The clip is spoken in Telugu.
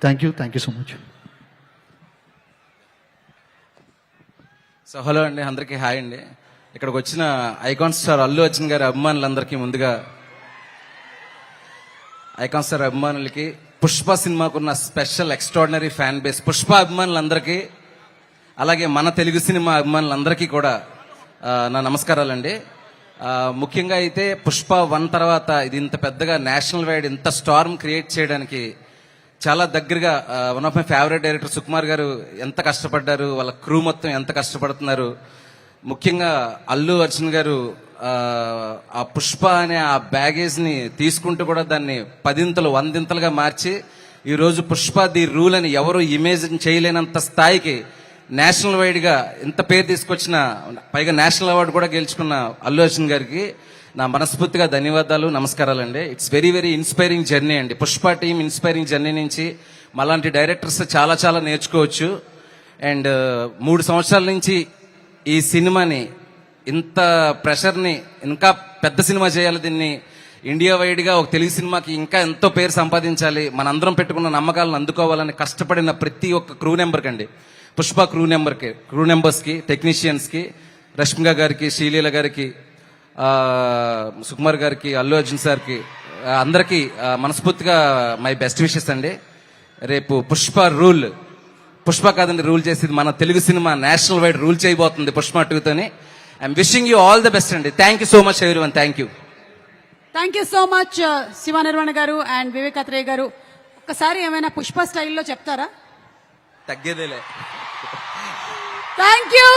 Thank you so much. So hello అండి, అందరికీ హాయ్ అండి. ఇక్కడికి వచ్చిన ఐకాన్ స్టార్ అల్లు అర్జున్ గారి అభిమానులందరికీ ముందుగా ఐకాన్ స్టార్ అభిమానులకి పుష్ప సినిమాకున్న special extraordinary fan base Pushpa అభిమానులందరికీ, అలాగే మన తెలుగు సినిమా అభిమానులందరికీ కూడా నా నమస్కారాలండి. ముఖ్యంగా అయితే పుష్ప 1 తర్వాత ఇది ఇంత పెద్దగా నేషనల్ వైడ్ ఇంత స్టార్మ్ క్రియేట్ చేయడానికి చాలా దగ్గరగా one of my favourite director Sukumar గారు ఎంత కష్టపడ్డారు, వాళ్ళ క్రూ మొత్తం ఎంత కష్టపడుతున్నారు. ముఖ్యంగా అల్లు అర్జున్ గారు ఆ పుష్ప అనే ఆ బ్యాగేజ్ని తీసుకుంటూ కూడా దాన్ని 10 100 మార్చి ఈరోజు పుష్ప ది రూల్ అని ఎవరు ఇమేజిన్ చేయలేనంత స్థాయికి నేషనల్ వైడ్ గా ఇంత పేరు తీసుకొచ్చిన, పైగా నేషనల్ అవార్డు కూడా గెలుచుకున్న అల్లు అర్జున్ గారికి నా మనస్ఫూర్తిగా ధన్యవాదాలు, నమస్కారాలండి. It's very very inspiring journey అండి. పుష్ప టీమ్ ఇన్స్పైరింగ్ జర్నీ నుంచి మాలాంటి డైరెక్టర్స్ చాలా చాలా నేర్చుకోవచ్చు. అండ్ 3 సంవత్సరాల నుంచి ఈ సినిమాని ఇంత ప్రెషర్ని ఇంకా పెద్ద సినిమా చేయాలి, దీన్ని ఇండియా వైడ్ గా ఒక తెలుగు సినిమాకి ఇంకా ఎంతో పేరు సంపాదించాలి, మనందరం పెట్టుకున్న నమ్మకాలను అందుకోవాలని కష్టపడిన ప్రతి ఒక్క క్రూ నెంబర్కి అండి, పుష్ప క్రూ నెంబర్స్కి, టెక్నీషియన్స్కి, రష్మిక గారికి, శ్రీలీల గారికి, సుకుమార్ గారికి, అల్లు అర్జున్ సార్కి, అందరికీ మనస్ఫూర్తిగా మై బెస్ట్ విషెస్ అండి. రేపు పుష్ప కాదండి రూల్ చేసేది, మన Telugu cinema national wide rule చేయబోతుంది పుష్ప 2తోని. I'm wishing you all the best అండి. Thank you so much everyone. Thank you so much Shiva Nirvana గారు అండ్ వివేక్ అత్రేయ గారు. ఒక్కసారి ఏమైనా పుష్ప స్టైల్లో చెప్తారా? తగ్గేదేలే. Thank you.